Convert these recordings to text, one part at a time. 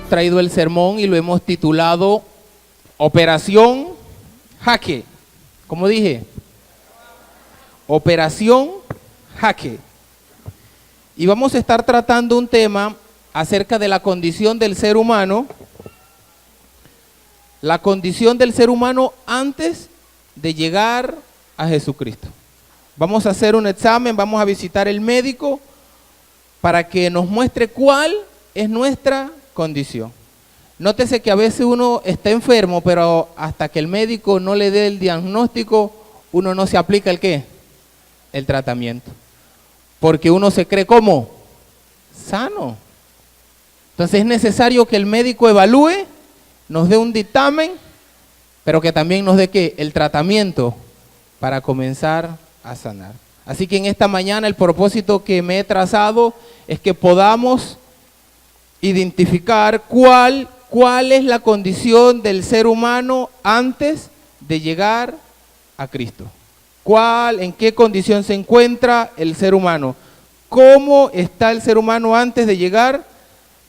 traído el sermón y lo hemos titulado Operación Jaque. ¿Cómo dije? Operación Jaque. Y vamos a estar tratando un tema acerca de la condición del ser humano, la condición del ser humano antes de llegar a Jesucristo. Vamos a hacer un examen, vamos a visitar el médico para que nos muestre cuál es nuestra condición. Nótese que a veces uno está enfermo, pero hasta que el médico no le dé el diagnóstico, uno no se aplica el ¿qué? El tratamiento. Porque uno se cree como sano. Entonces es necesario que el médico evalúe, nos dé un dictamen, pero que también nos dé ¿qué? El tratamiento para comenzar a sanar. Así que en esta mañana el propósito que me he trazado es que podamos identificar cuál es la condición del ser humano antes de llegar a Cristo. ¿En qué condición se encuentra el ser humano? ¿Cómo está el ser humano antes de llegar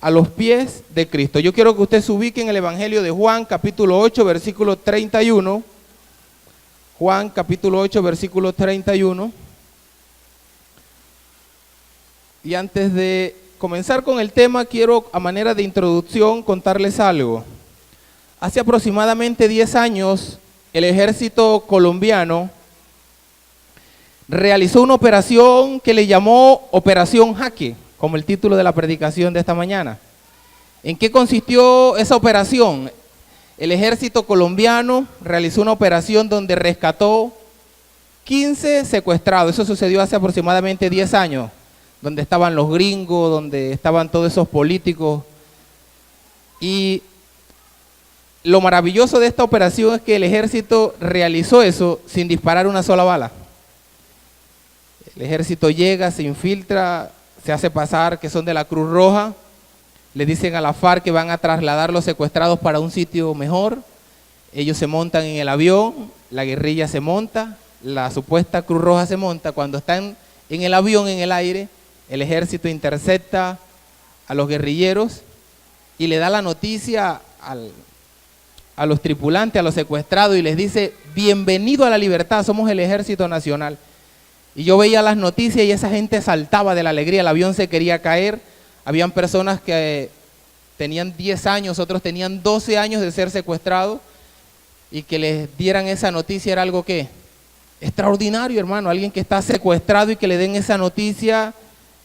a los pies de Cristo? Yo quiero que usted se ubique en el Evangelio de Juan, capítulo 8, versículo 31. Juan, capítulo 8, versículo 31. Y antes de comenzar con el tema, quiero a manera de introducción contarles algo. Hace aproximadamente 10 años, el ejército colombiano realizó una operación que le llamó Operación Jaque, como el título de la predicación de esta mañana. ¿En qué consistió esa operación? El ejército colombiano realizó una operación donde rescató 15 secuestrados. Eso sucedió hace aproximadamente 10 años. Donde estaban los gringos, donde estaban todos esos políticos. Y lo maravilloso de esta operación es que el ejército realizó eso sin disparar una sola bala. El ejército llega, se infiltra, se hace pasar que son de la Cruz Roja, le dicen a la FARC que van a trasladar los secuestrados para un sitio mejor. Ellos se montan en el avión, la guerrilla se monta, la supuesta Cruz Roja se monta. Cuando están en el avión, en el aire, el ejército intercepta a los guerrilleros y le da la noticia a los tripulantes, a los secuestrados, y les dice: bienvenido a la libertad, somos el Ejército Nacional. Y yo veía las noticias y esa gente saltaba de la alegría, el avión se quería caer. Habían personas que tenían 10 años, otros tenían 12 años de ser secuestrados, y que les dieran esa noticia era algo que extraordinario, hermano. Alguien que está secuestrado y que le den esa noticia,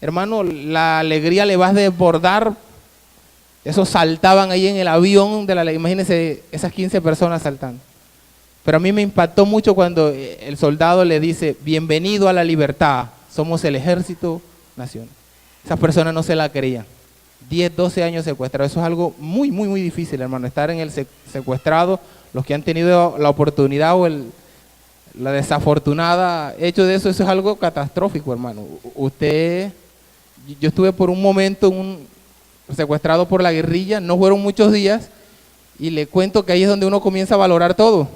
hermano, la alegría le va a desbordar. Esos saltaban ahí en el avión de la, imagínense esas 15 personas saltando. Pero a mí me impactó mucho cuando el soldado le dice: bienvenido a la libertad, somos el Ejército Nacional. Esas personas no se la creían. 10, 12 años secuestrados, eso es algo muy, muy, muy difícil, hermano. Estar en el secuestrado, los que han tenido la oportunidad o la desafortunada hecho de eso, eso es algo catastrófico, hermano. Yo estuve por un momento secuestrado por la guerrilla, no fueron muchos días, y le cuento que ahí es donde uno comienza a valorar todo.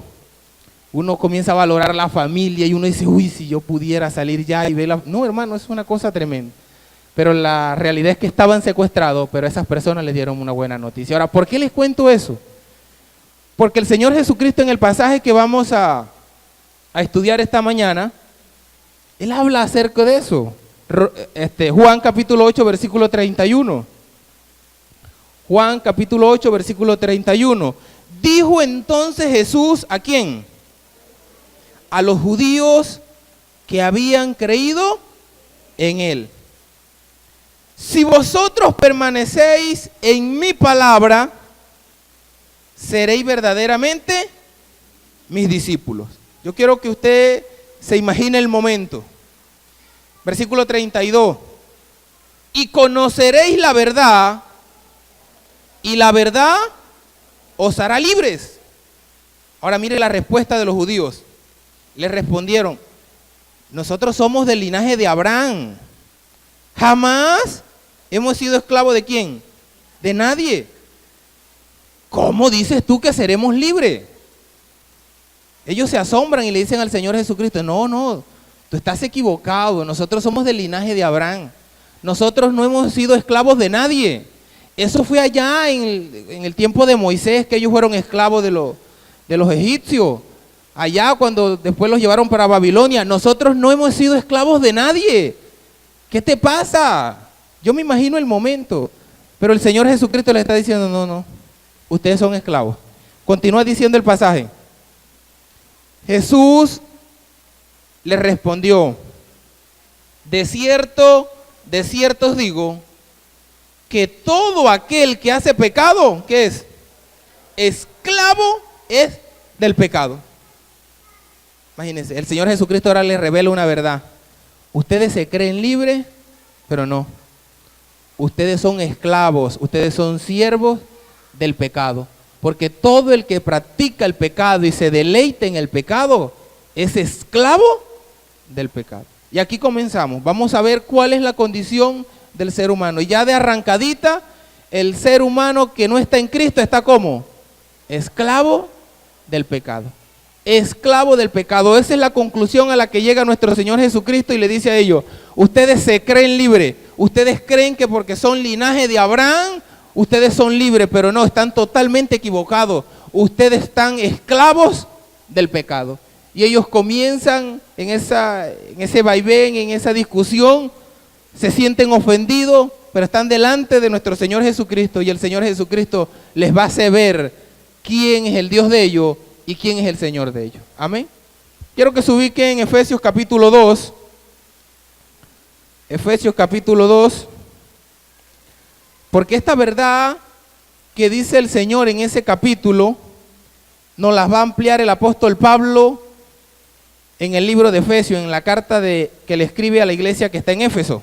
Uno comienza a valorar la familia y uno dice: uy, si yo pudiera salir ya y verla. No, hermano, es una cosa tremenda. Pero la realidad es que estaban secuestrados, pero a esas personas les dieron una buena noticia. Ahora, ¿por qué les cuento eso? Porque el Señor Jesucristo, en el pasaje que vamos a estudiar esta mañana, Él habla acerca de eso. Juan capítulo 8, versículo 31. Juan capítulo 8, versículo 31. Dijo entonces Jesús, ¿a quién? A los judíos que habían creído en Él: si vosotros permanecéis en mi palabra, seréis verdaderamente mis discípulos. Yo quiero que usted se imagine el momento. Versículo 32. Y conoceréis la verdad, y la verdad os hará libres. Ahora mire la respuesta de los judíos. Les respondieron: nosotros somos del linaje de Abraham. Jamás hemos sido esclavos ¿de quién? De nadie. ¿Cómo dices tú que seremos libres? Ellos se asombran y le dicen al Señor Jesucristo: no, tú estás equivocado. Nosotros somos del linaje de Abraham. Nosotros no hemos sido esclavos de nadie. Eso fue allá en el tiempo de Moisés, que ellos fueron esclavos de los egipcios. Allá cuando después los llevaron para Babilonia. Nosotros no hemos sido esclavos de nadie. ¿Qué te pasa? Yo me imagino el momento. Pero el Señor Jesucristo le está diciendo, no, ustedes son esclavos. Continúa diciendo el pasaje. Jesús le respondió, de cierto os digo, que todo aquel que hace pecado, ¿qué es? Esclavo es del pecado. Imagínense, el Señor Jesucristo ahora les revela una verdad. Ustedes se creen libres, pero no. Ustedes son esclavos, ustedes son siervos del pecado. Porque todo el que practica el pecado y se deleita en el pecado es esclavo del pecado. Y aquí comenzamos. Vamos a ver cuál es la condición del ser humano. Y ya de arrancadita, el ser humano que no está en Cristo está como esclavo del pecado. Esclavo del pecado. Esa es la conclusión a la que llega nuestro Señor Jesucristo y le dice a ellos, ustedes se creen libres, ustedes creen que porque son linaje de Abraham, ustedes son libres, pero no, están totalmente equivocados. Ustedes están esclavos del pecado. Y ellos comienzan en ese vaivén, en esa discusión, se sienten ofendidos, pero están delante de nuestro Señor Jesucristo y el Señor Jesucristo les va a hacer ver quién es el Dios de ellos y quién es el Señor de ellos. Amén. Quiero que se ubiquen en Efesios capítulo 2. Efesios capítulo 2. Porque esta verdad que dice el Señor en ese capítulo, nos las va a ampliar el apóstol Pablo en el libro de Efesios, en la carta que le escribe a la iglesia que está en Éfeso.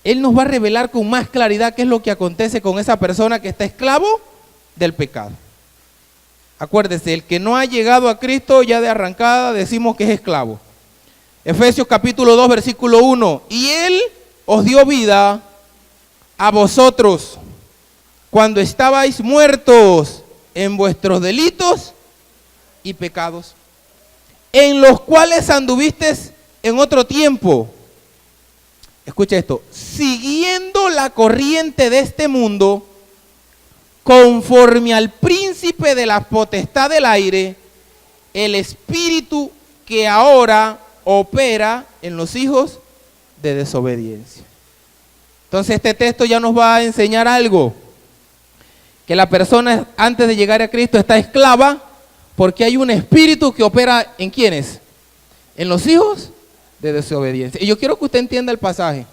Él nos va a revelar con más claridad qué es lo que acontece con esa persona que está esclavo del pecado. Acuérdese, el que no ha llegado a Cristo ya de arrancada decimos que es esclavo. Efesios capítulo 2 versículo 1. Y Él os dio vida a vosotros cuando estabais muertos en vuestros delitos y pecados, en los cuales anduvisteis en otro tiempo. Escucha esto, siguiendo la corriente de este mundo, conforme al príncipe de la potestad del aire, el espíritu que ahora opera en los hijos de desobediencia. Entonces este texto ya nos va a enseñar algo, que la persona antes de llegar a Cristo está esclava porque hay un espíritu que opera ¿en quiénes? En los hijos de desobediencia. Y yo quiero que usted entienda el pasaje,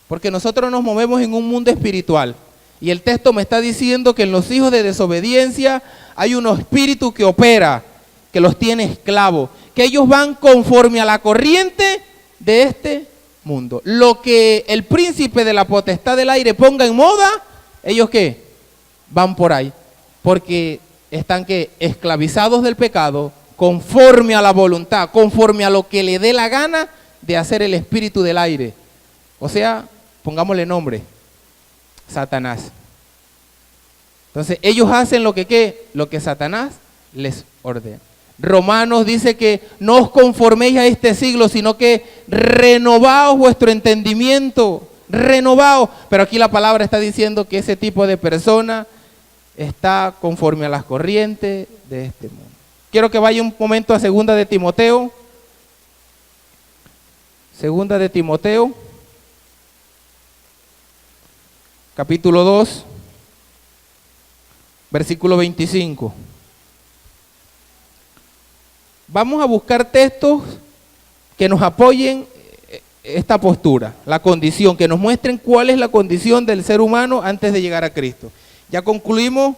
porque nosotros nos movemos en un mundo espiritual. Y el texto me está diciendo que en los hijos de desobediencia hay un espíritu que opera, que los tiene esclavos, que ellos van conforme a la corriente de este mundo. Lo que el príncipe de la potestad del aire ponga en moda, ellos ¿qué? Van por ahí, porque están ¿qué? Esclavizados del pecado, conforme a la voluntad, conforme a lo que le dé la gana de hacer el espíritu del aire. O sea, pongámosle nombre, Satanás. Entonces ellos hacen lo que ¿qué? Lo que Satanás les ordena. Romanos dice que no os conforméis a este siglo, sino que renovaos vuestro entendimiento, renovaos. Pero aquí la palabra está diciendo que ese tipo de persona está conforme a las corrientes de este mundo. Quiero que vaya un momento a Segunda de Timoteo. Segunda de Timoteo, capítulo 2, versículo 25. Vamos a buscar textos que nos apoyen esta postura, la condición, que nos muestren cuál es la condición del ser humano antes de llegar a Cristo. Ya concluimos,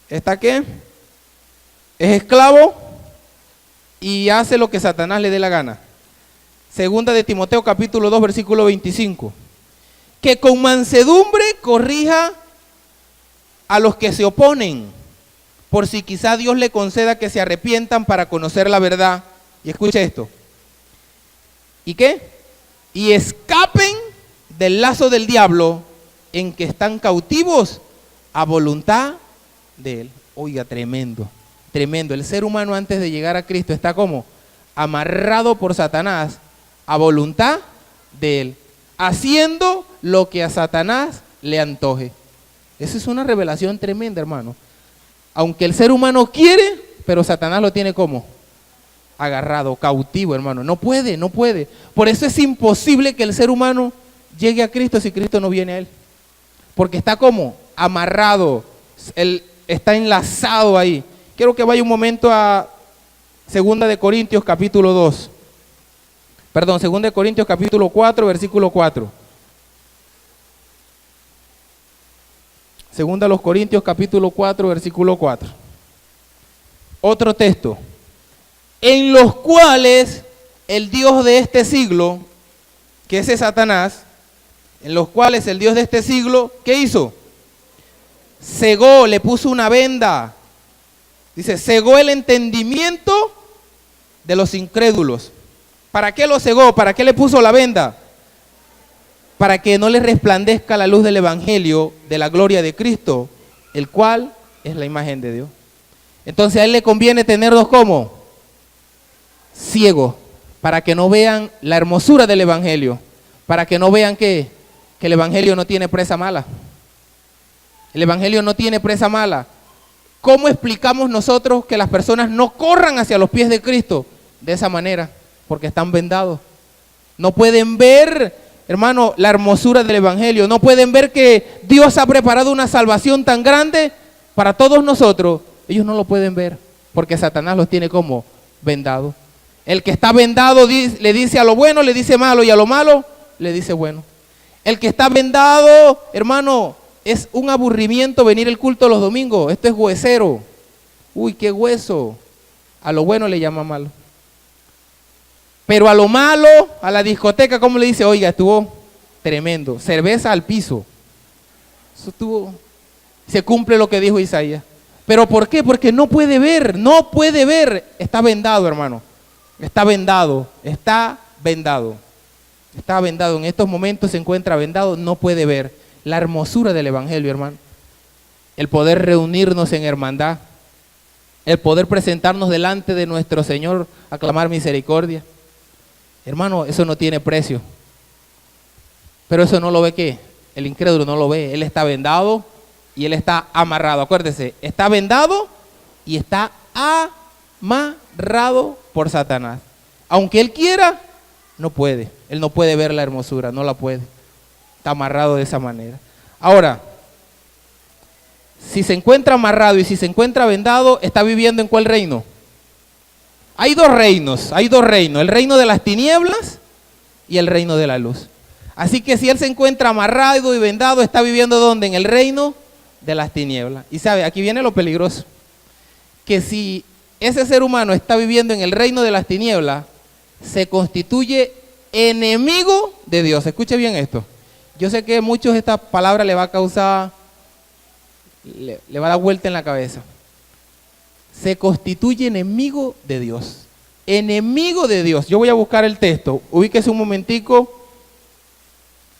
¿está qué? Es esclavo y hace lo que Satanás le dé la gana. Segunda de Timoteo capítulo 2 versículo 25. Que con mansedumbre corrija a los que se oponen, por si quizá Dios le conceda que se arrepientan para conocer la verdad. Y escuche esto. ¿Y qué? Y escapen del lazo del diablo en que están cautivos a voluntad de él. Oiga, tremendo, tremendo. El ser humano antes de llegar a Cristo está como amarrado por Satanás a voluntad de él, haciendo lo que a Satanás le antoje. Esa es una revelación tremenda, hermano. Aunque el ser humano quiere, pero Satanás lo tiene como agarrado, cautivo, hermano. No puede, no puede. Por eso es imposible que el ser humano llegue a Cristo si Cristo no viene a él. Porque está como amarrado, él está enlazado ahí. Quiero que vaya un momento a 2 de Corintios capítulo 2. Perdón, 2 de Corintios capítulo 4, versículo 4. 2 de los Corintios capítulo 4, versículo 4. Otro texto. En los cuales el Dios de este siglo, que ese es Satanás, en los cuales el Dios de este siglo, ¿qué hizo? Cegó, le puso una venda. Dice, cegó el entendimiento de los incrédulos. ¿Para qué lo cegó? ¿Para qué le puso la venda? Para que no le resplandezca la luz del evangelio de la gloria de Cristo, el cual es la imagen de Dios. Entonces a él le conviene tenerlos como ciegos, para que no vean la hermosura del evangelio, para que no vean que el evangelio no tiene presa mala. El evangelio no tiene presa mala. ¿Cómo explicamos nosotros que las personas no corran hacia los pies de Cristo? De esa manera, porque están vendados. No pueden ver, hermano, la hermosura del evangelio. No pueden ver que Dios ha preparado una salvación tan grande para todos nosotros. Ellos no lo pueden ver, porque Satanás los tiene como vendados. El que está vendado le dice a lo bueno, le dice malo, y a lo malo le dice bueno. El que está vendado, hermano, es un aburrimiento venir al culto los domingos. Esto es huesero. Uy, qué hueso. A lo bueno le llama malo. Pero a lo malo, a la discoteca, ¿cómo le dice? Oiga, estuvo tremendo. Cerveza al piso. Eso estuvo. Se cumple lo que dijo Isaías. ¿Pero por qué? Porque no puede ver, no puede ver. Está vendado, hermano. Está vendado, está vendado. Está vendado. En estos momentos se encuentra vendado, no puede ver la hermosura del evangelio, hermano. El poder reunirnos en hermandad. El poder presentarnos delante de nuestro Señor a clamar misericordia. Hermano, eso no tiene precio. Pero eso no lo ve ¿qué? El incrédulo no lo ve. Él está vendado y él está amarrado. Acuérdese, está vendado y está amarrado por Satanás. Aunque él quiera, no puede. Él no puede ver la hermosura, no la puede. Está amarrado de esa manera. Ahora, si se encuentra amarrado y si se encuentra vendado, ¿está viviendo en cuál reino? Hay dos reinos, el reino de las tinieblas y el reino de la luz. Así que si él se encuentra amarrado y vendado, ¿está viviendo dónde? En el reino de las tinieblas. Y sabe, aquí viene lo peligroso, que si ese ser humano está viviendo en el reino de las tinieblas, se constituye enemigo de Dios. Escuche bien esto. Yo sé que a muchos esta palabra le va a causar, le va a dar vuelta en la cabeza. Se constituye enemigo de Dios. Enemigo de Dios. Yo voy a buscar el texto. Ubíquese un momentico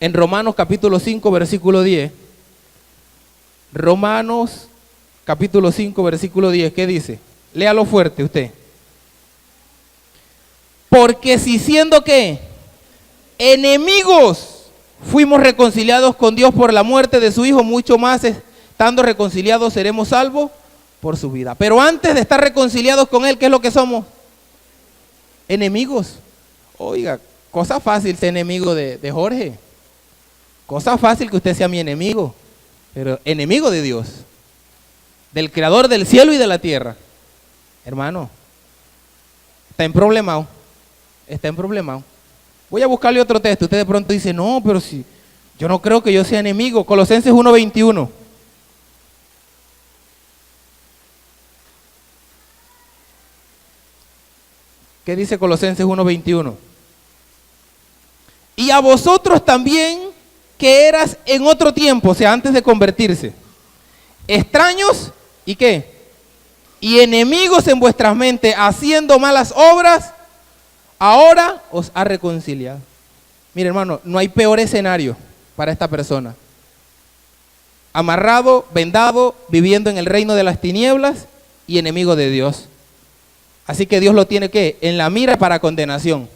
en Romanos capítulo 5, versículo 10. Romanos capítulo 5, versículo 10. ¿Qué dice? Léalo fuerte usted. Porque si siendo ¿qué? Enemigos fuimos reconciliados con Dios por la muerte de su Hijo, mucho más estando reconciliados seremos salvos por su vida. Pero antes de estar reconciliados con Él, ¿qué es lo que somos? Enemigos. Oiga, cosa fácil ser enemigo de Jorge. Cosa fácil que usted sea mi enemigo. Pero enemigo de Dios, del creador del cielo y de la tierra. Hermano, está en problemado. Está en problemado. Voy a buscarle otro texto. Usted de pronto dice, no, pero si yo no creo que yo sea enemigo. Colosenses 1:21. ¿Qué dice Colosenses 1:21? Y a vosotros también, que eras en otro tiempo, o sea, antes de convertirse, extraños, ¿y qué? Y enemigos en vuestras mentes, haciendo malas obras, ahora os ha reconciliado. Mire, hermano, no hay peor escenario para esta persona. Amarrado, vendado, viviendo en el reino de las tinieblas y enemigo de Dios. Así que Dios lo tiene ¿qué? En la mira para condenación.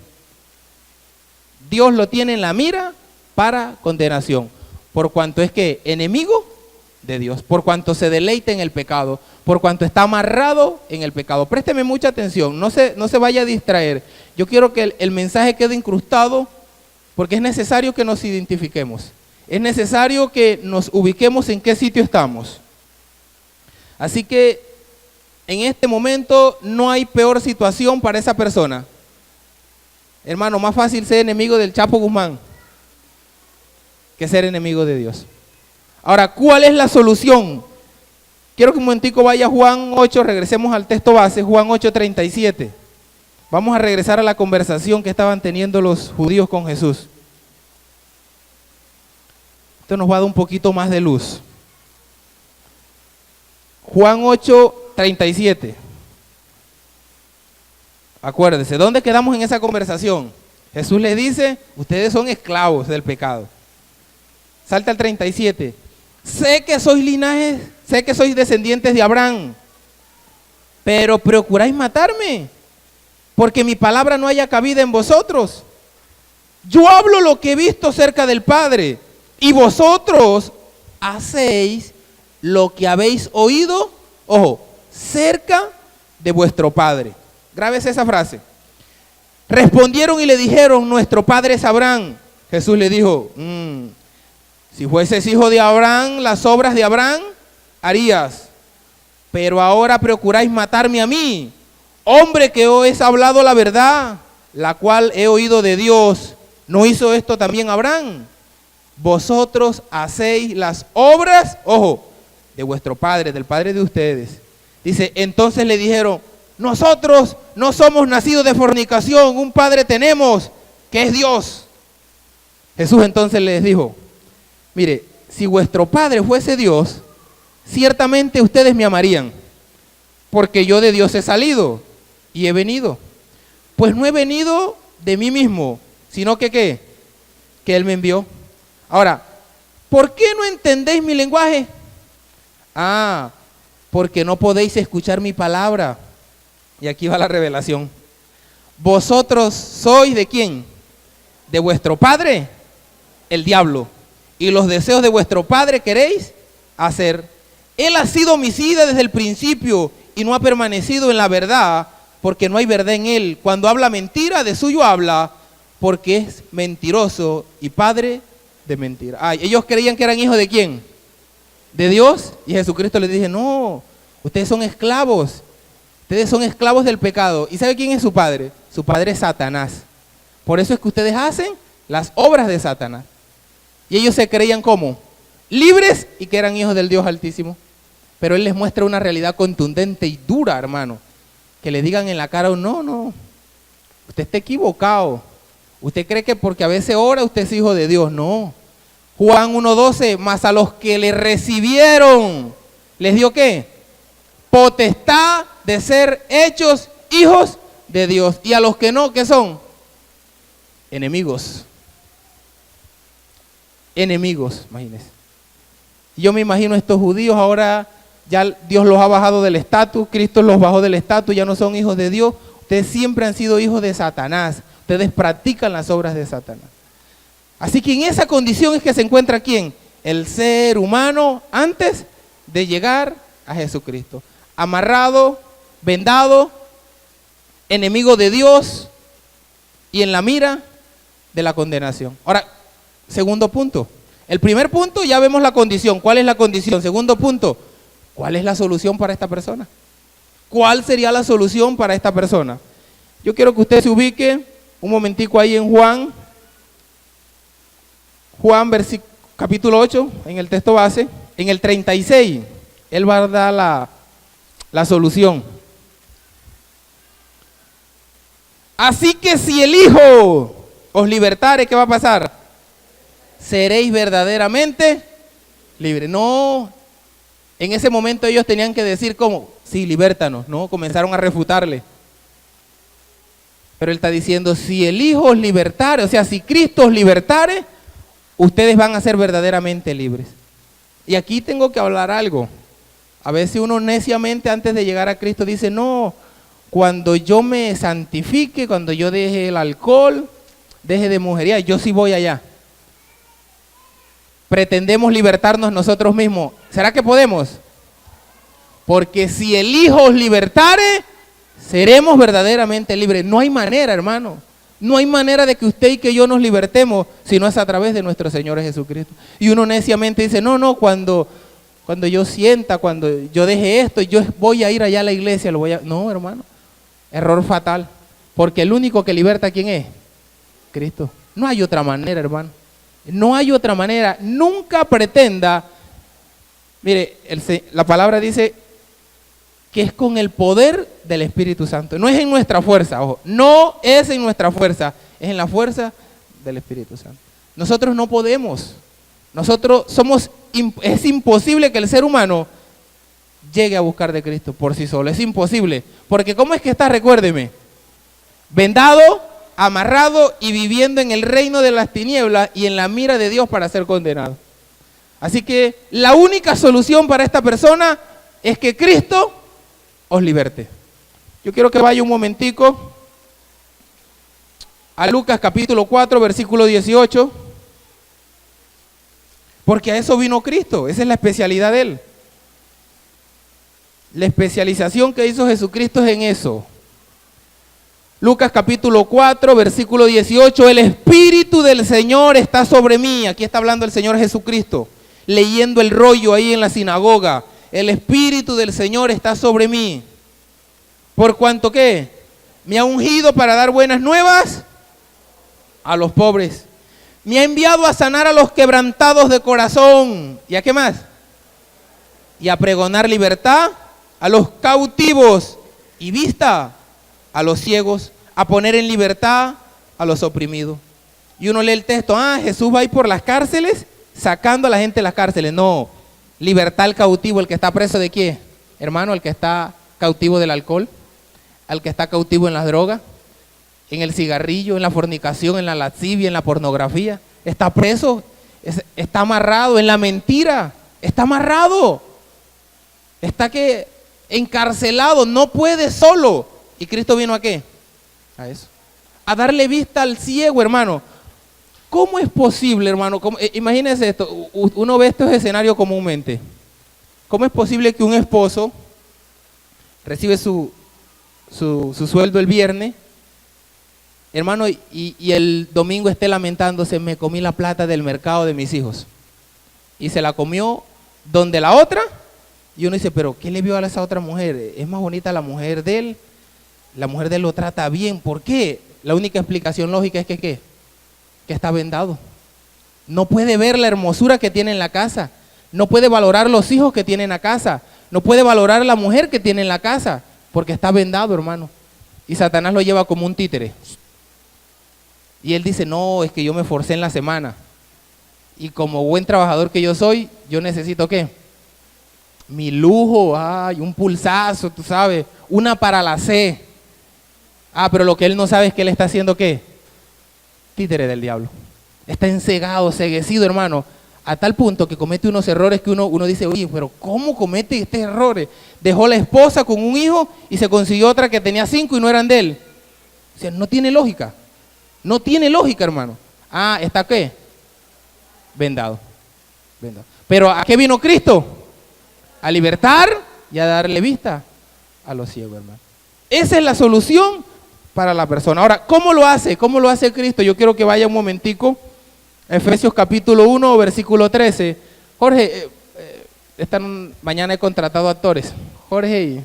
Dios lo tiene en la mira para condenación, por cuanto es que enemigo de Dios, por cuanto se deleita en el pecado, por cuanto está amarrado en el pecado. Présteme mucha atención, no se vaya a distraer. Yo quiero que el mensaje quede incrustado, porque es necesario que nos identifiquemos. Es necesario que nos ubiquemos en qué sitio estamos. Así que en este momento no hay peor situación para esa persona. Hermano, más fácil ser enemigo del Chapo Guzmán que ser enemigo de Dios. Ahora, ¿cuál es la solución? Quiero que un momentico vaya a Juan 8, regresemos al texto base, Juan 8:37. Vamos a regresar a la conversación que estaban teniendo los judíos con Jesús. Esto nos va a dar un poquito más de luz. Juan 8:37. Acuérdense, ¿dónde quedamos en esa conversación? Jesús les dice, ustedes son esclavos del pecado. Salta al 37. Sé que sois linajes, sé que sois descendientes de Abraham, pero procuráis matarme, porque mi palabra no haya cabida en vosotros. Yo hablo lo que he visto cerca del Padre, y vosotros hacéis lo que habéis oído, ojo, cerca de vuestro Padre. Grábese esa frase. Respondieron y le dijeron, nuestro padre es Abraham. Jesús le dijo, si fueses hijo de Abraham, las obras de Abraham harías. Pero ahora procuráis matarme a mí, hombre que os he hablado la verdad, la cual he oído de Dios. ¿No hizo esto también Abraham? Vosotros hacéis las obras, ojo, de vuestro padre, del padre de ustedes. Dice, entonces le dijeron, nosotros no somos nacidos de fornicación, un padre tenemos, que es Dios. Jesús entonces les dijo, mire, si vuestro padre fuese Dios, ciertamente ustedes me amarían, porque yo de Dios he salido y he venido. Pues no he venido de mí mismo, sino que ¿qué? Que Él me envió. Ahora, ¿por qué no entendéis mi lenguaje? Porque no podéis escuchar mi palabra. Y aquí va la revelación. Vosotros sois ¿de quién? De vuestro padre, el diablo. Y los deseos de vuestro padre queréis hacer. Él ha sido homicida desde el principio y no ha permanecido en la verdad, porque no hay verdad en él. Cuando habla mentira, de suyo habla, porque es mentiroso y padre de mentira. Ellos creían que eran hijos ¿de quién? De Dios. Y Jesucristo les dice, no, ustedes son esclavos. Ustedes son esclavos del pecado. ¿Y sabe quién es su padre? Su padre es Satanás. Por eso es que ustedes hacen las obras de Satanás. Y ellos se creían como libres y que eran hijos del Dios Altísimo. Pero Él les muestra una realidad contundente y dura, hermano. Que le digan en la cara, no, usted está equivocado. Usted cree que porque a veces ora usted es hijo de Dios. No. Juan 1:12, mas a los que le recibieron, ¿les dio qué? Potestad de ser hechos hijos de Dios. Y a los que no, ¿qué son? Enemigos. Enemigos, imagínense. Yo me imagino estos judíos ahora, ya Dios los ha bajado del estatus, Cristo los bajó del estatus, ya no son hijos de Dios. Ustedes siempre han sido hijos de Satanás. Ustedes practican las obras de Satanás. Así que en esa condición es que se encuentra ¿quién? El ser humano antes de llegar a Jesucristo. Amarrado, vendado, enemigo de Dios y en la mira de la condenación. Ahora, segundo punto. El primer punto ya vemos la condición. ¿Cuál es la condición? Segundo punto, ¿cuál es la solución para esta persona? ¿Cuál sería la solución para esta persona? Yo quiero que usted se ubique un momentico ahí en Juan capítulo 8, en el texto base, en el 36, Él va a dar la solución. Así que si el Hijo os libertare, ¿qué va a pasar? Seréis verdaderamente libres. No, en ese momento ellos tenían que decir como, sí, libértanos, no, comenzaron a refutarle. Pero Él está diciendo, si el Hijo os libertare, o sea, si Cristo os libertare, ustedes van a ser verdaderamente libres. Y aquí tengo que hablar algo. A veces uno neciamente antes de llegar a Cristo dice, no, cuando yo me santifique, cuando yo deje el alcohol, deje de mujeriar, yo sí voy allá. pretendemos libertarnos nosotros mismos. ¿Será que podemos? Porque si el Hijo os libertare, seremos verdaderamente libres. No hay manera, hermano. No hay manera de que usted y que yo nos libertemos si no es a través de nuestro Señor Jesucristo. Y uno neciamente dice, no, cuando yo sienta, cuando yo deje esto, yo voy a ir allá a la iglesia, No, hermano, error fatal. Porque el único que liberta, ¿quién es? Cristo. No hay otra manera, hermano. No hay otra manera. Nunca pretenda, mire, la palabra dice que es con el poder del Espíritu Santo. No es en nuestra fuerza, ojo, no es en nuestra fuerza, es en la fuerza del Espíritu Santo. Nosotros no podemos, es imposible que el ser humano llegue a buscar de Cristo por sí solo, es imposible, porque ¿cómo es que está? Recuérdeme, vendado, amarrado y viviendo en el reino de las tinieblas y en la mira de Dios para ser condenado. Así que la única solución para esta persona es que Cristo os liberte. Yo quiero que vaya un momentico a Lucas capítulo 4, versículo 18, porque a eso vino Cristo, esa es la especialidad de Él. La especialización que hizo Jesucristo es en eso. Lucas capítulo 4, versículo 18, el Espíritu del Señor está sobre mí. Aquí está hablando el Señor Jesucristo, leyendo el rollo ahí en la sinagoga. El Espíritu del Señor está sobre mí. ¿Por cuanto qué? Me ha ungido para dar buenas nuevas a los pobres. Me ha enviado a sanar a los quebrantados de corazón. ¿Y a qué más? Y a pregonar libertad a los cautivos y vista a los ciegos, a poner en libertad a los oprimidos. Y uno lee el texto, Jesús va a ir por las cárceles sacando a la gente de las cárceles. No, libertad al cautivo, el que está preso de qué, hermano, el que está cautivo del alcohol, al que está cautivo en las drogas, en el cigarrillo, en la fornicación, en la lascivia, en la pornografía. Está preso, está amarrado en la mentira, está amarrado, está encarcelado, no puede solo. ¿Y Cristo vino a qué? A eso, a darle vista al ciego, hermano. ¿Cómo es posible, hermano? Imagínense esto, uno ve estos escenarios comúnmente. ¿Cómo es posible que un esposo recibe su sueldo el viernes, hermano, y el domingo esté lamentándose, me comí la plata del mercado de mis hijos? Y se la comió donde la otra, y uno dice, pero ¿qué le vio a esa otra mujer? Es más bonita la mujer de él, la mujer de él lo trata bien. ¿Por qué? La única explicación lógica es que está vendado. No puede ver la hermosura que tiene en la casa, no puede valorar los hijos que tiene en la casa, no puede valorar la mujer que tiene en la casa, porque está vendado, hermano. Y Satanás lo lleva como un títere. Y él dice, no, es que yo me esforcé en la semana. Y como buen trabajador que yo soy, yo necesito ¿qué? Mi lujo, un pulsazo, tú sabes, una para la C. Pero lo que él no sabe es que él está haciendo ¿qué? Títere del diablo. Está encegado, ceguecido, hermano, a tal punto que comete unos errores que uno dice, oye, pero ¿cómo comete estos errores? Dejó la esposa con un hijo y se consiguió otra que tenía 5 y no eran de él. O sea, no tiene lógica. No tiene lógica, hermano. ¿Está qué? Vendado. Pero ¿a qué vino Cristo? A libertar y a darle vista a los ciegos, hermano. Esa es la solución para la persona. Ahora, ¿cómo lo hace? ¿Cómo lo hace Cristo? Yo quiero que vaya un momentico a Efesios capítulo 1, versículo 13. Jorge, mañana he contratado actores. Jorge y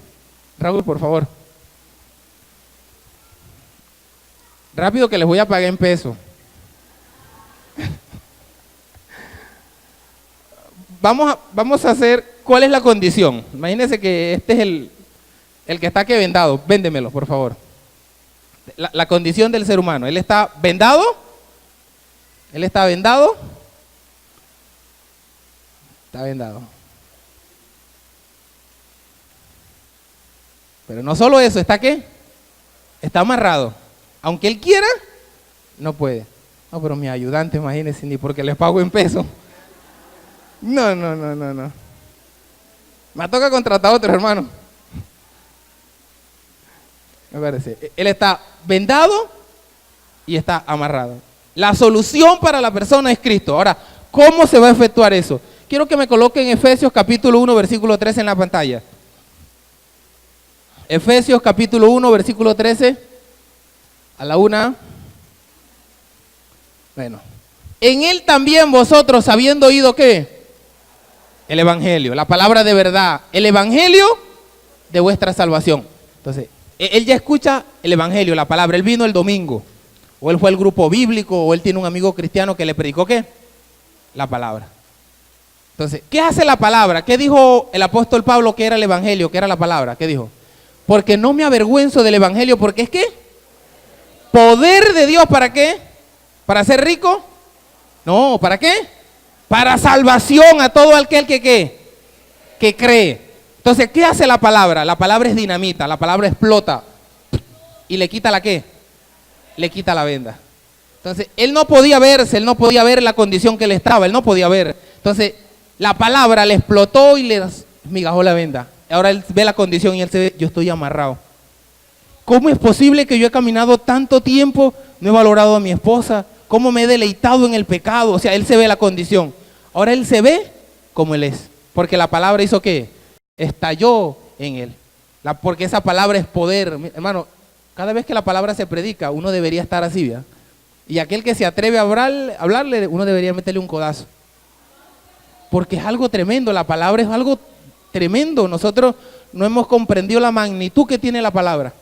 Raúl, por favor. Rápido que les voy a pagar en peso. Vamos a hacer, ¿cuál es la condición? Imagínense que este es el que está vendado. Véndemelo, por favor. La condición del ser humano. Él está vendado. Está vendado. Pero no solo eso, ¿está qué? Está amarrado. Aunque él quiera, no puede. No, pero mi ayudante, imagínense, ni porque les pago en peso. No. Me toca contratar a otro, hermano. Me parece. Él está vendado y está amarrado. La solución para la persona es Cristo. Ahora, ¿Cómo se va a efectuar eso? Quiero que me coloquen Efesios capítulo 1, versículo 13 en la pantalla. Efesios capítulo 1, versículo 13. A la una. Bueno. En él también vosotros, habiendo oído, ¿qué? El evangelio, la palabra de verdad. El evangelio de vuestra salvación. Entonces, él ya escucha el evangelio, la palabra. Él vino el domingo. O él fue al grupo bíblico, o él tiene un amigo cristiano que le predicó, ¿qué? La palabra. Entonces, ¿qué hace la palabra? ¿Qué dijo el apóstol Pablo que era el evangelio, que era la palabra? ¿Qué dijo? Porque no me avergüenzo del evangelio, porque es que poder de Dios, ¿para qué? ¿Para ser rico? No, ¿para qué? Para salvación a todo aquel que cree. Entonces, ¿qué hace la palabra? La palabra es dinamita, la palabra explota y le quita la ¿qué? Le quita la venda. Entonces, él no podía verse, él no podía ver la condición que él estaba, él no podía ver. Entonces, la palabra le explotó y le migajó la venda. Ahora él ve la condición y él se ve, yo estoy amarrado. ¿Cómo es posible que yo he caminado tanto tiempo, no he valorado a mi esposa? ¿Cómo me he deleitado en el pecado? O sea, él se ve la condición. Ahora él se ve como él es. Porque la palabra hizo ¿qué? Estalló en él. Porque esa palabra es poder. Hermano, cada vez que la palabra se predica, uno debería estar así, ¿verdad? Y aquel que se atreve a hablarle, uno debería meterle un codazo. Porque es algo tremendo, la palabra es algo tremendo. Nosotros no hemos comprendido la magnitud que tiene la palabra.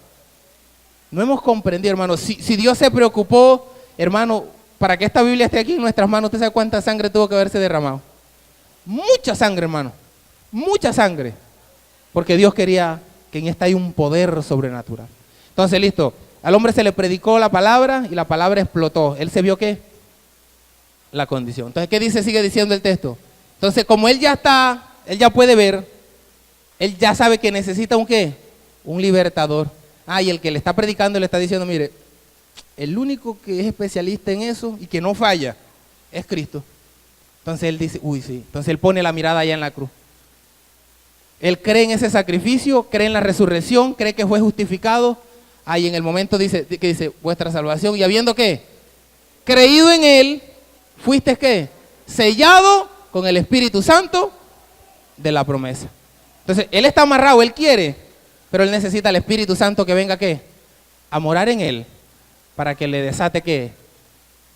No hemos comprendido, hermano. Si Dios se preocupó, hermano, para que esta Biblia esté aquí en nuestras manos, ¿usted sabe cuánta sangre tuvo que haberse derramado? Mucha sangre, hermano. Mucha sangre. Porque Dios quería que en esta hay un poder sobrenatural. Entonces, listo. Al hombre se le predicó la palabra y la palabra explotó. Él se vio ¿qué? La condición. Entonces, ¿qué dice? Sigue diciendo el texto. Entonces, como él ya está, él ya puede ver, él ya sabe que necesita un ¿qué? Un libertador. Y el que le está predicando le está diciendo, mire, el único que es especialista en eso y que no falla es Cristo. Entonces él dice, uy, sí. Entonces él pone la mirada allá en la cruz. Él cree en ese sacrificio, cree en la resurrección, cree que fue justificado. Ahí en el momento dice, que dice, vuestra salvación. Y habiendo ¿qué? Creído en él, fuiste ¿qué? Sellado con el Espíritu Santo de la promesa. Entonces, él está amarrado, él quiere, pero él necesita el Espíritu Santo que venga ¿qué? A morar en él, para que le desate ¿qué?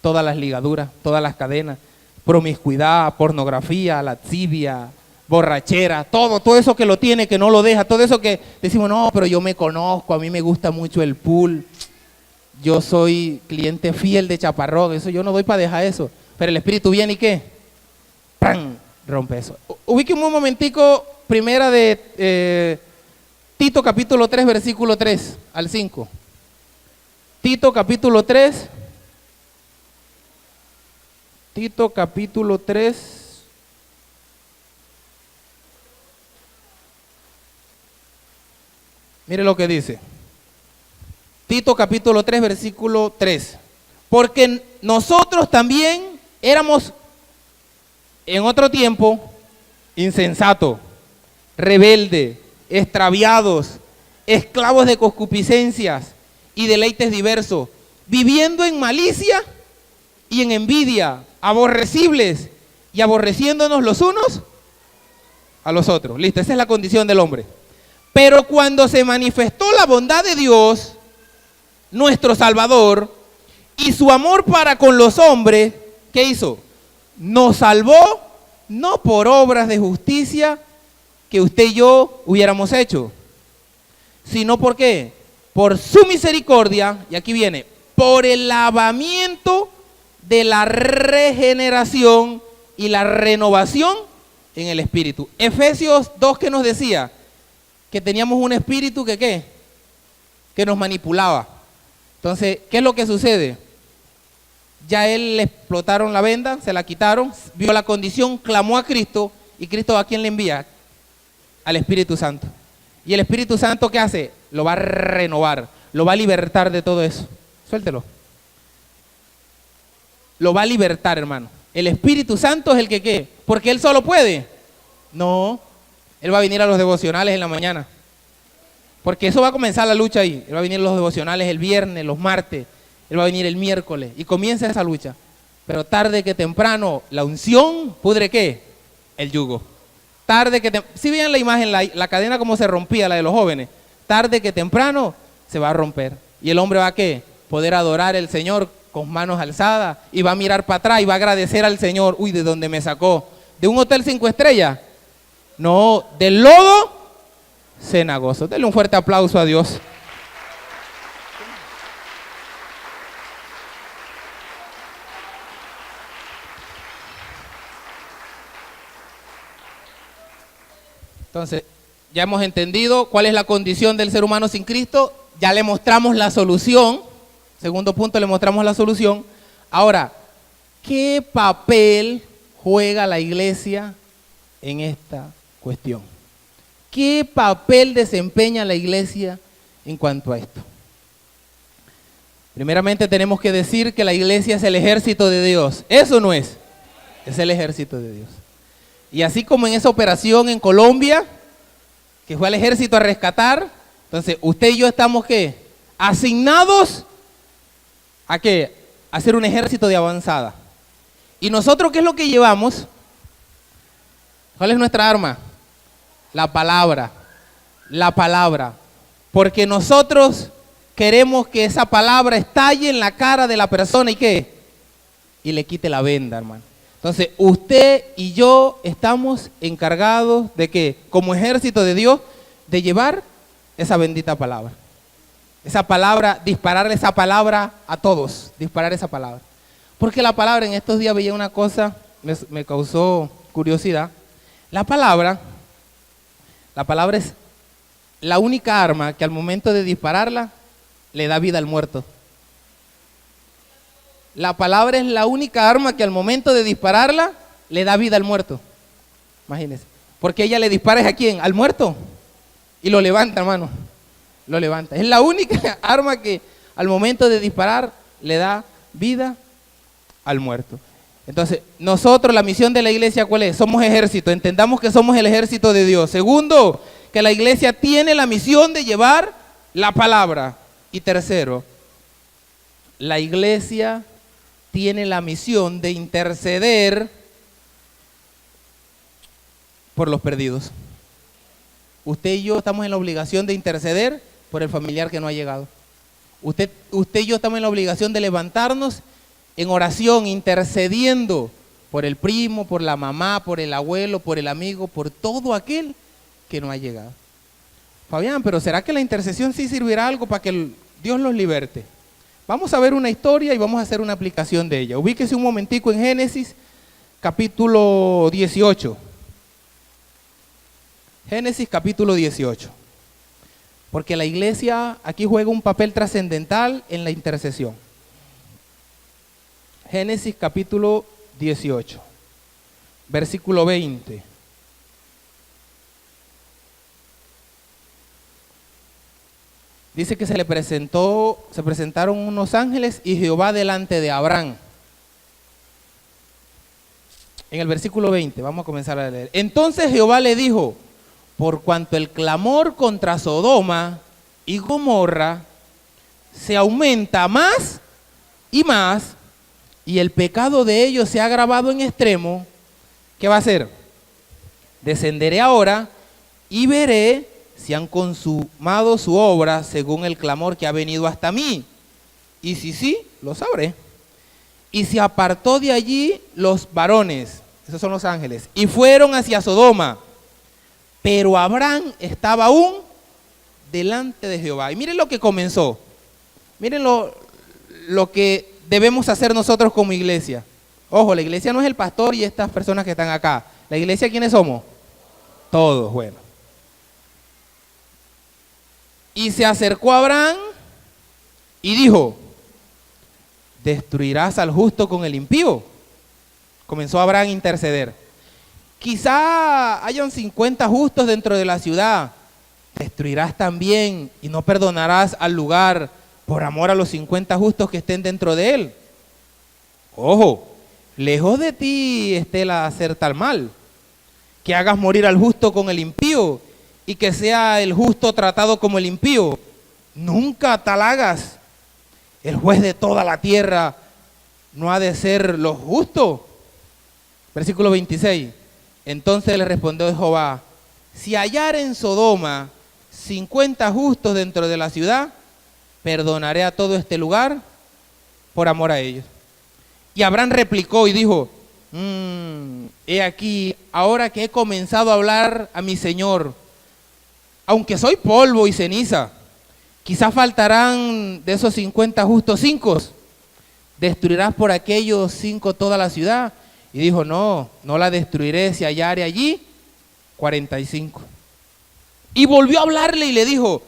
Todas las ligaduras, todas las cadenas, promiscuidad, pornografía, lascivia, borrachera, todo eso que lo tiene, que no lo deja, todo eso que decimos, no, pero yo me conozco, a mí me gusta mucho el pool, yo soy cliente fiel de Chaparrón, eso yo no doy para dejar eso, pero el Espíritu viene y ¿qué? ¡Pam! Rompe eso. Ubique un momentico, primera de Tito capítulo 3, versículo 3 al 5. Tito capítulo 3. Tito capítulo 3. Mire lo que dice. Tito capítulo 3, versículo 3. Porque nosotros también éramos en otro tiempo insensatos, rebeldes, extraviados, esclavos de concupiscencias y deleites diversos, viviendo en malicia y en envidia, aborrecibles y aborreciéndonos los unos a los otros. Listo, esa es la condición del hombre. Pero cuando se manifestó la bondad de Dios, nuestro Salvador, y su amor para con los hombres, ¿qué hizo? Nos salvó no por obras de justicia que usted y yo hubiéramos hecho, sino ¿por qué? Por su misericordia, y aquí viene, por el lavamiento de la regeneración y la renovación en el Espíritu. Efesios 2, ¿qué nos decía? Que teníamos un espíritu que ¿qué? Que nos manipulaba. Entonces, ¿qué es lo que sucede? Ya él le explotaron la venda, se la quitaron, vio la condición, clamó a Cristo, y Cristo ¿a quién le envía? Al Espíritu Santo. Y el Espíritu Santo ¿qué hace? Lo va a renovar, lo va a libertar de todo eso. Suéltelo. Lo va a libertar, hermano. El Espíritu Santo es el que ¿qué? Porque él solo puede. No, él va a venir a los devocionales en la mañana. Porque eso va a comenzar la lucha ahí. Él va a venir a los devocionales el viernes, los martes. Él va a venir el miércoles y comienza esa lucha. Pero tarde que temprano, la unción pudre ¿qué? El yugo. Tarde que temprano, si vean la imagen, la cadena como se rompía, la de los jóvenes, tarde que temprano se va a romper. Y el hombre va a ¿qué? Poder adorar al Señor con manos alzadas y va a mirar para atrás y va a agradecer al Señor. Uy, ¿de dónde me sacó? ¿De un hotel 5 estrellas? No, del lodo cenagoso. Denle un fuerte aplauso a Dios. Entonces, ya hemos entendido cuál es la condición del ser humano sin Cristo, ya le mostramos la solución, segundo punto, le mostramos la solución. Ahora, ¿qué papel juega la iglesia en esta cuestión? ¿Qué papel desempeña la iglesia en cuanto a esto? Primeramente tenemos que decir que la iglesia es el ejército de Dios. ¿Eso no es? Es el ejército de Dios. Y así como en esa operación en Colombia, que fue al ejército a rescatar, entonces usted y yo estamos ¿qué? Asignados a ¿qué? A ser un ejército de avanzada. ¿Y nosotros qué es lo que llevamos? ¿Cuál es nuestra arma? La palabra. La palabra. Porque nosotros queremos que esa palabra estalle en la cara de la persona y ¿qué? Y le quite la venda, hermano. Entonces, usted y yo estamos encargados de que, como ejército de Dios, de llevar esa bendita palabra. Esa palabra, disparar esa palabra a todos, disparar esa palabra. Porque la palabra, en estos días veía una cosa, me causó curiosidad. La palabra es la única arma que al momento de dispararla, le da vida al muerto. La palabra es la única arma que al momento de dispararla le da vida al muerto. Imagínense. Porque ella le dispara ¿a quién? Al muerto. Y lo levanta, hermano. Lo levanta. Es la única arma que al momento de disparar le da vida al muerto. Entonces, nosotros, la misión de la iglesia, ¿cuál es? Somos ejército. Entendamos que somos el ejército de Dios. Segundo, que la iglesia tiene la misión de llevar la palabra. Y tercero, la iglesia tiene la misión de interceder por los perdidos. Usted y yo estamos en la obligación de interceder por el familiar que no ha llegado. Usted y yo estamos en la obligación de levantarnos en oración, intercediendo por el primo, por la mamá, por el abuelo, por el amigo, por todo aquel que no ha llegado. Fabián, pero ¿será que la intercesión sí servirá algo para que Dios los liberte? Vamos a ver una historia y vamos a hacer una aplicación de ella. Ubíquese un momentico en Génesis, capítulo 18. Génesis, capítulo 18. Porque la iglesia aquí juega un papel trascendental en la intercesión. Génesis, capítulo 18, versículo 20. Dice que se presentaron unos ángeles y Jehová delante de Abraham. En el versículo 20, vamos a comenzar a leer. Entonces Jehová le dijo, por cuanto el clamor contra Sodoma y Gomorra se aumenta más y más, y el pecado de ellos se ha agravado en extremo, ¿qué va a hacer? Descenderé ahora y veré si han consumado su obra según el clamor que ha venido hasta mí. Y si sí, lo sabré. Y se apartó de allí los varones, esos son los ángeles, y fueron hacia Sodoma. Pero Abraham estaba aún delante de Jehová. Y miren lo que comenzó. Miren lo que debemos hacer nosotros como iglesia. Ojo, la iglesia no es el pastor y estas personas que están acá. La iglesia, ¿quiénes somos? Todos, bueno. Y se acercó a Abraham y dijo, ¿destruirás al justo con el impío? Comenzó Abraham a interceder. Quizá hayan 50 justos dentro de la ciudad. ¿Destruirás también y no perdonarás al lugar por amor a los 50 justos que estén dentro de él? Ojo, lejos de ti esté el hacer tal mal, que hagas morir al justo con el impío y que sea el justo tratado como el impío. Nunca tal hagas. El juez de toda la tierra ¿no ha de ser lo justo? Versículo 26. Entonces le respondió Jehová: si hallar en Sodoma 50 justos dentro de la ciudad, perdonaré a todo este lugar por amor a ellos. Y Abraham replicó y dijo: he aquí, ahora que he comenzado a hablar a mi Señor, aunque soy polvo y ceniza, quizás faltarán de esos 50 justos 5. ¿Destruirás por aquellos 5 toda la ciudad? Y dijo: no la destruiré si hallare allí 45. Y volvió a hablarle y le dijo: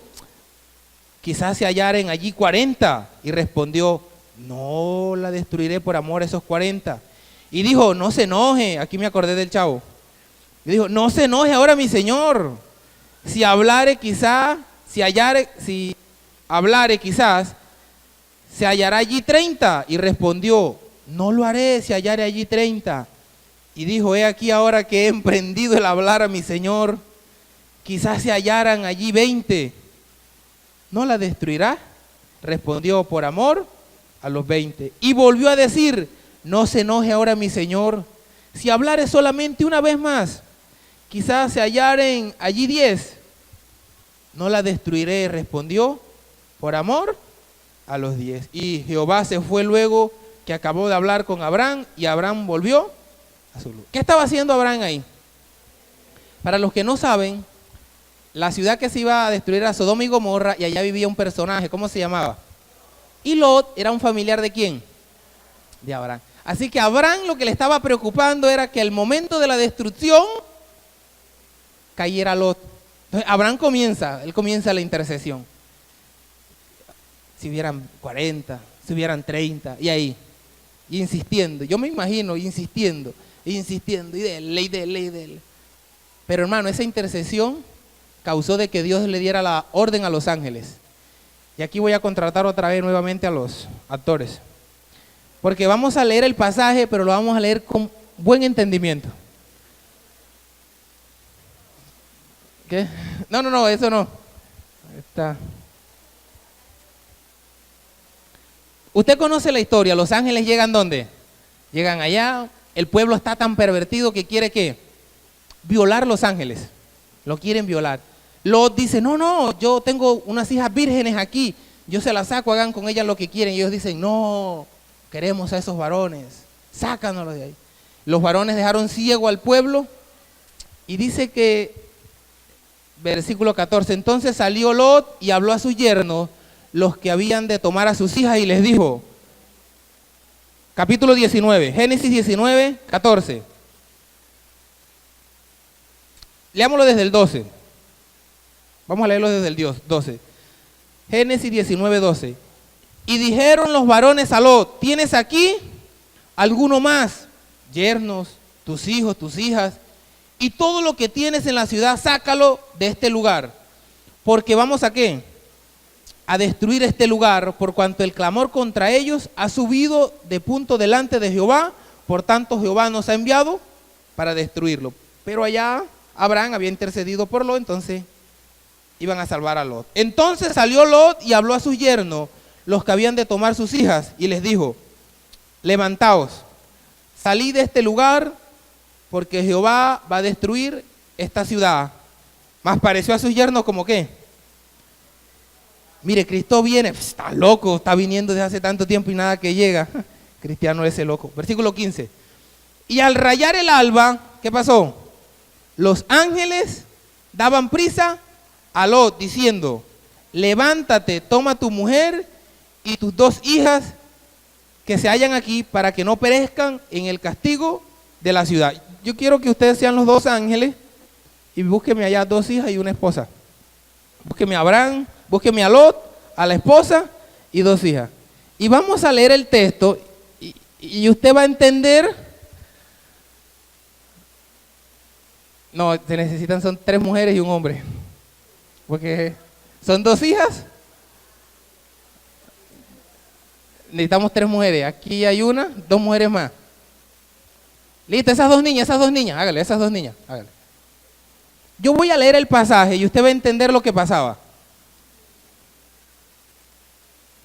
quizás se hallaren allí 40. Y respondió: no la destruiré por amor a esos 40. Y dijo: no se enoje, aquí me acordé del chavo. Y dijo: no se enoje ahora mi señor, si hablare quizás, si hablare quizás, se hallará allí 30. Y respondió: no lo haré si hallare allí 30. Y dijo: he aquí ahora que he emprendido el hablar a mi señor, quizás se hallaran allí 20. ¿No la destruirá? Respondió: por amor a los 20. Y volvió a decir: no se enoje ahora mi señor, si hablare solamente una vez más, quizás se hallaren allí 10. No la destruiré, respondió, por amor a los 10. Y Jehová se fue luego que acabó de hablar con Abraham, y Abraham volvió a su lugar. ¿Qué estaba haciendo Abraham ahí? Para los que no saben, la ciudad que se iba a destruir era Sodoma y Gomorra, y allá vivía un personaje. ¿Cómo se llamaba? Y Lot era un familiar ¿de quién? De Abraham. Así que a Abraham lo que le estaba preocupando era que al momento de la destrucción cayera Lot. Entonces Abraham comienza la intercesión. Si hubieran 40, si hubieran 30, y ahí, y insistiendo. Yo me imagino insistiendo, y dele. Pero hermano, esa intercesión causó de que Dios le diera la orden a los ángeles. Y aquí voy a contratar otra vez nuevamente a los actores, porque vamos a leer el pasaje, pero lo vamos a leer con buen entendimiento. ¿Qué? No, eso no. Está. Usted conoce la historia. Los ángeles llegan ¿dónde? Llegan allá. El pueblo está tan pervertido que quiere ¿qué? Violar los ángeles. Lo quieren violar. Lot dice: no, yo tengo unas hijas vírgenes aquí, yo se las saco, hagan con ellas lo que quieren. Y ellos dicen: no, queremos a esos varones, sácanoslos de ahí. Los varones dejaron ciego al pueblo, y dice que, versículo 14, entonces salió Lot y habló a su yerno los que habían de tomar a sus hijas, y les dijo, capítulo 19, Génesis 19, 14. Leámoslo desde el 12. Vamos a leerlo desde el 12. Génesis 19, 12. Y dijeron los varones a Lot: ¿tienes aquí alguno más? Yernos, tus hijos, tus hijas, y todo lo que tienes en la ciudad, sácalo de este lugar. Porque vamos ¿a qué? A destruir este lugar, por cuanto el clamor contra ellos ha subido de punto delante de Jehová. Por tanto Jehová nos ha enviado para destruirlo. Pero allá Abraham había intercedido por Lot, entonces iban a salvar a Lot. Entonces salió Lot y habló a sus yernos, los que habían de tomar sus hijas, y les dijo: levantaos, salid de este lugar, porque Jehová va a destruir esta ciudad. Mas pareció a sus yernos como ¿qué? Mire, Cristo viene, está loco, está viniendo desde hace tanto tiempo y nada que llega. Cristiano ese loco. Versículo 15. Y al rayar el alba, ¿qué pasó? Los ángeles daban prisa a Lot, diciendo: levántate, toma tu mujer y tus 2 hijas que se hallan aquí, para que no perezcan en el castigo de la ciudad. Yo quiero que ustedes sean los 2 ángeles, y búsqueme allá 2 hijas y una esposa. Búsqueme a Abraham, búsqueme a Lot, a la esposa y 2 hijas. Y vamos a leer el texto, y usted va a entender. No, se necesitan, son 3 mujeres y un hombre. Porque son 2 hijas. Necesitamos 3 mujeres. Aquí hay 2 mujeres más. Listo, esas dos niñas, hágale, esas 2 niñas, hágale. Yo voy a leer el pasaje y usted va a entender lo que pasaba.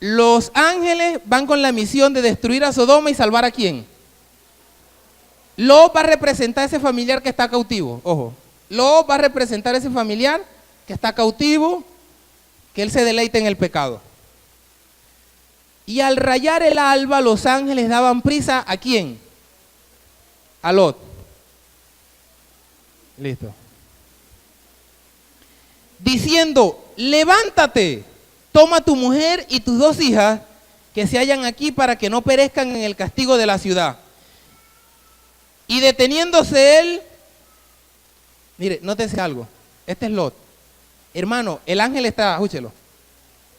Los ángeles van con la misión de destruir a Sodoma y salvar ¿a quién? Lot va a representar a ese familiar que está cautivo. Ojo, Lot va a representar a ese familiar que está cautivo, que él se deleita en el pecado. Y al rayar el alba, los ángeles daban prisa ¿a quién? A Lot. Listo. Diciendo, levántate, toma tu mujer y tus 2 hijas que se hallan aquí para que no perezcan en el castigo de la ciudad. Y deteniéndose él, mire, nótese algo, este es Lot. Hermano, el ángel está, escúchelo,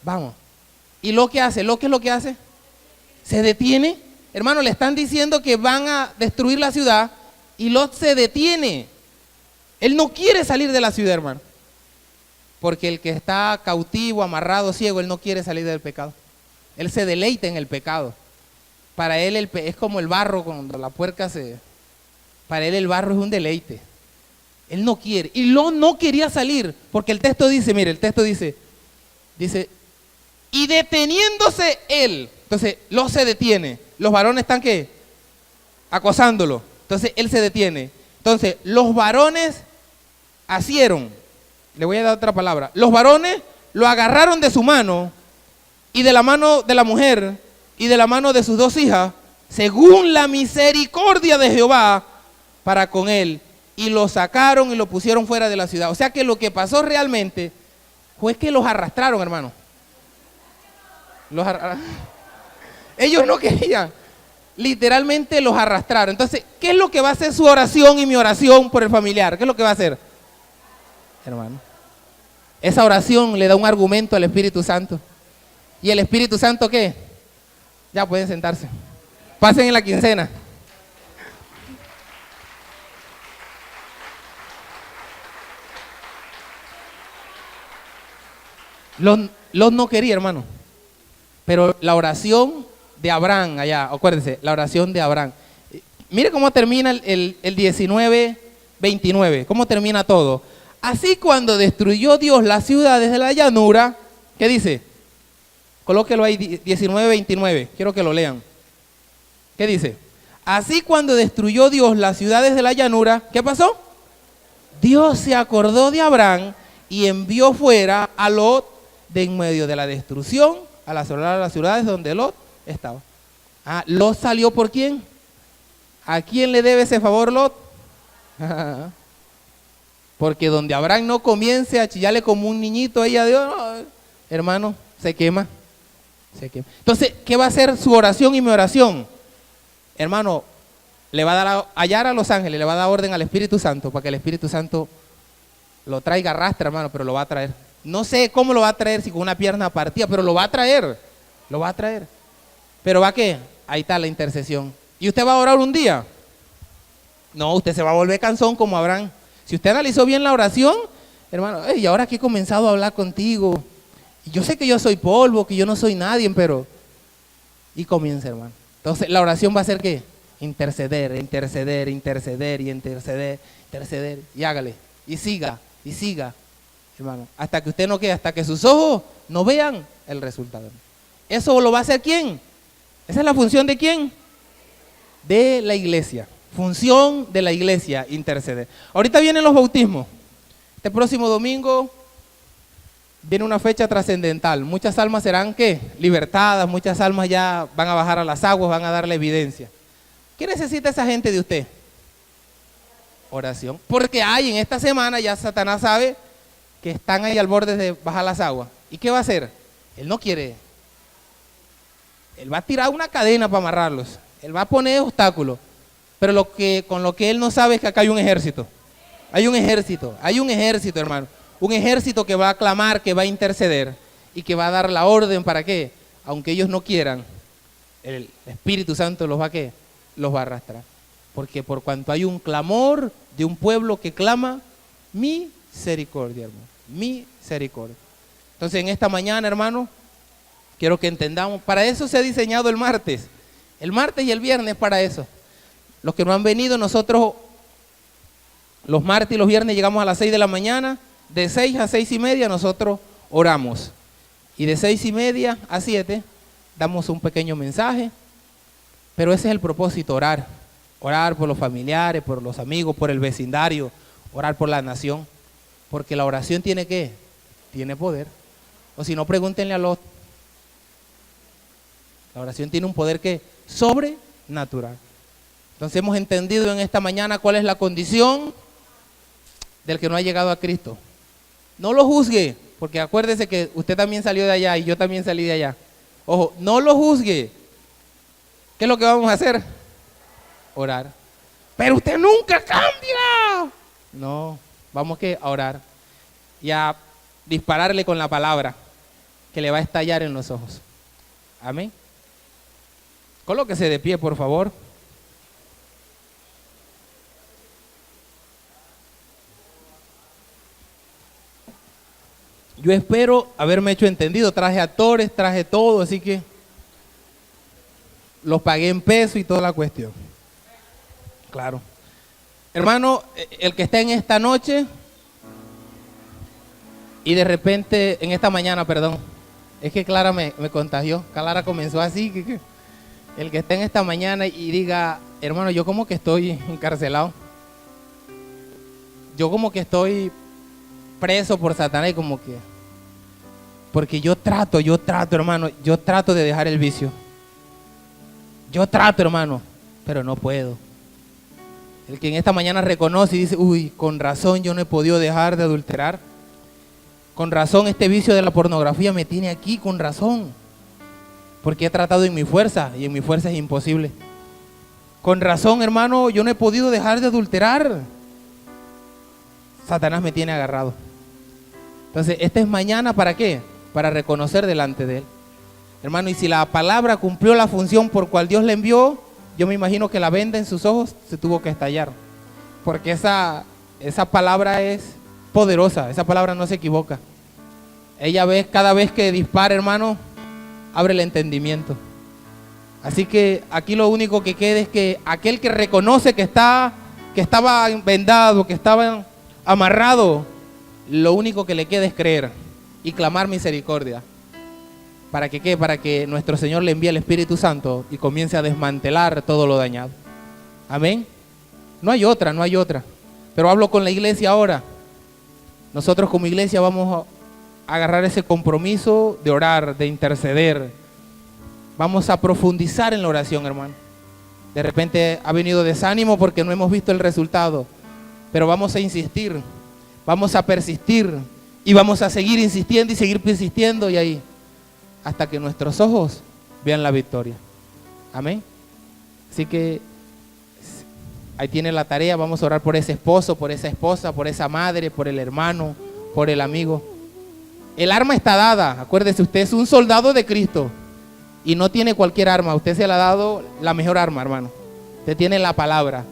vamos. ¿Y Lot qué hace? ¿Lot qué es lo que hace? Se detiene. Hermano, le están diciendo que van a destruir la ciudad y Lot se detiene. Él no quiere salir de la ciudad, hermano. Porque el que está cautivo, amarrado, ciego, él no quiere salir del pecado. Él se deleita en el pecado. Para él es como el barro cuando la puerca se... Para él el barro es un deleite. Él no quiere. Y Lot no quería salir. Porque el texto dice, mire, el texto dice, y deteniéndose él. Entonces, Lot se detiene. Los varones están, ¿qué? Acosándolo. Entonces, él se detiene. Entonces, los varones asieron. Le voy a dar otra palabra. Los varones lo agarraron de su mano y de la mano de la mujer y de la mano de sus 2 hijas, según la misericordia de Jehová para con él, y lo sacaron y lo pusieron fuera de la ciudad. O sea que lo que pasó realmente fue que los arrastraron, hermano. Ellos no querían. Literalmente los arrastraron. Entonces, ¿qué es lo que va a hacer su oración y mi oración por el familiar? ¿Qué es lo que va a hacer? Hermano, esa oración le da un argumento al Espíritu Santo. ¿Y el Espíritu Santo qué? Ya pueden sentarse. Pasen en la quincena. Lot no quería, hermano. Pero la oración de Abraham, allá, acuérdense, la oración de Abraham. Mire cómo termina el 19:29, cómo termina todo. Así cuando destruyó Dios las ciudades de la llanura, ¿qué dice? Colóquelo ahí, 19:29, quiero que lo lean. ¿Qué dice? Así cuando destruyó Dios las ciudades de la llanura, ¿qué pasó? Dios se acordó de Abraham y envió fuera a Lot de en medio de la destrucción a las ciudades donde Lot estaba. Lot salió ¿por quién? ¿A quién le debe ese favor Lot? Porque donde Abraham no comience a chillarle como un niñito ahí a Dios, no, hermano, se quema. Entonces, ¿qué va a hacer su oración y mi oración? Hermano, le va a dar a hallar a los ángeles, le va a dar orden al Espíritu Santo para que el Espíritu Santo lo traiga arrastra, hermano, pero lo va a traer. No sé cómo lo va a traer, si con una pierna partida, pero lo va a traer. Lo va a traer. ¿Pero va a qué? Ahí está la intercesión. ¿Y usted va a orar un día? No, usted se va a volver cansón como Abraham. Si usted analizó bien la oración, hermano, y ahora que he comenzado a hablar contigo, y yo sé que yo soy polvo, que yo no soy nadie, pero... Y comienza, hermano. Entonces, la oración va a ser ¿qué? Interceder, interceder, interceder y interceder, interceder. Y hágale, y siga, hermano. Hasta que usted no quede, hasta que sus ojos no vean el resultado. ¿Eso lo va a hacer quién? ¿Esa es la función de quién? De la iglesia. Función de la iglesia, interceder. Ahorita vienen los bautismos. Este próximo domingo viene una fecha trascendental. Muchas almas serán ¿qué? Libertadas, muchas almas ya van a bajar a las aguas, van a darle evidencia. ¿Qué necesita esa gente de usted? Oración. Porque hay en esta semana, ya Satanás sabe que están ahí al borde de bajar las aguas. ¿Y qué va a hacer? Él no quiere. Él va a tirar una cadena para amarrarlos. Él va a poner obstáculos. Pero con lo que él no sabe es que acá hay un ejército. Hay un ejército, hermano. Un ejército que va a clamar, que va a interceder y que va a dar la orden para qué. Aunque ellos no quieran, el Espíritu Santo los va a ¿qué? Los va a arrastrar. Porque por cuanto hay un clamor de un pueblo que clama misericordia, hermano. Misericordia. Entonces en esta mañana, hermano, quiero que entendamos, para eso se ha diseñado el martes. El martes y el viernes para eso. Los que no han venido, nosotros los martes y los viernes llegamos a las 6 de la mañana, de 6 a 6:30 nosotros oramos. Y de 6:30 a 7 damos un pequeño mensaje, pero ese es el propósito, orar. Orar por los familiares, por los amigos, por el vecindario, orar por la nación. Porque la oración tiene ¿qué? Tiene poder. O si no, pregúntenle a Lot. La oración tiene un poder que sobrenatural. Entonces hemos entendido en esta mañana cuál es la condición del que no ha llegado a Cristo. No lo juzgue, porque acuérdese que usted también salió de allá y yo también salí de allá. Ojo, no lo juzgue. ¿Qué es lo que vamos a hacer? Orar. Pero usted nunca cambia. No, vamos a orar y a dispararle con la palabra que le va a estallar en los ojos. Amén. Colóquese de pie, por favor. Yo espero haberme hecho entendido. Traje actores, traje todo, así que los pagué en peso y toda la cuestión. Claro. Hermano, el que está en esta noche y de repente, en esta mañana, perdón, es que Clara me contagió. Clara comenzó así, que el que está en esta mañana y diga, hermano, yo como que estoy encarcelado. Yo como que estoy preso por Satanás y como que... Porque yo trato, hermano, yo trato de dejar el vicio. Yo trato, hermano, pero no puedo. El que en esta mañana reconoce y dice, uy, con razón yo no he podido dejar de adulterar. Con razón este vicio de la pornografía me tiene aquí, con razón. Porque he tratado en mi fuerza y en mi fuerza es imposible. Con razón, hermano, yo no he podido dejar de adulterar. Satanás me tiene agarrado. Entonces, esta es mañana, ¿para qué? Para reconocer delante de Él. Hermano, y si la palabra cumplió la función por cual Dios le envió, yo me imagino que la venda en sus ojos se tuvo que estallar. Porque esa palabra es poderosa, esa palabra no se equivoca. Ella ve, cada vez que dispara, hermano, abre el entendimiento. Así que aquí lo único que queda es que aquel que reconoce que estaba vendado, que estaba amarrado, lo único que le queda es creer y clamar misericordia. ¿Para que qué? Para que nuestro Señor le envíe el Espíritu Santo y comience a desmantelar todo lo dañado. Amén. No hay otra. Pero hablo con la iglesia ahora. Nosotros como iglesia vamos a agarrar ese compromiso de orar, de interceder. Vamos a profundizar en la oración, hermano. De repente ha venido desánimo porque no hemos visto el resultado. Pero vamos a insistir, vamos a persistir y vamos a seguir insistiendo y seguir persistiendo y ahí hasta que nuestros ojos vean la victoria. Amén. Así que ahí tiene la tarea. Vamos a orar por ese esposo, por esa esposa, por esa madre, por el hermano, por el amigo. El arma está dada. Acuérdese, usted es un soldado de Cristo y no tiene cualquier arma. Usted se le ha dado la mejor arma, hermano. Usted tiene la palabra.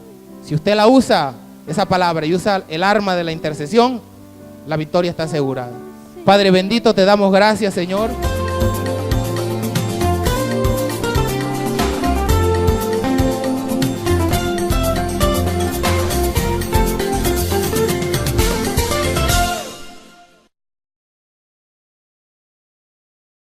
Si usted la usa, esa palabra, y usa el arma de la intercesión, la victoria está asegurada. Padre bendito, te damos gracias, Señor.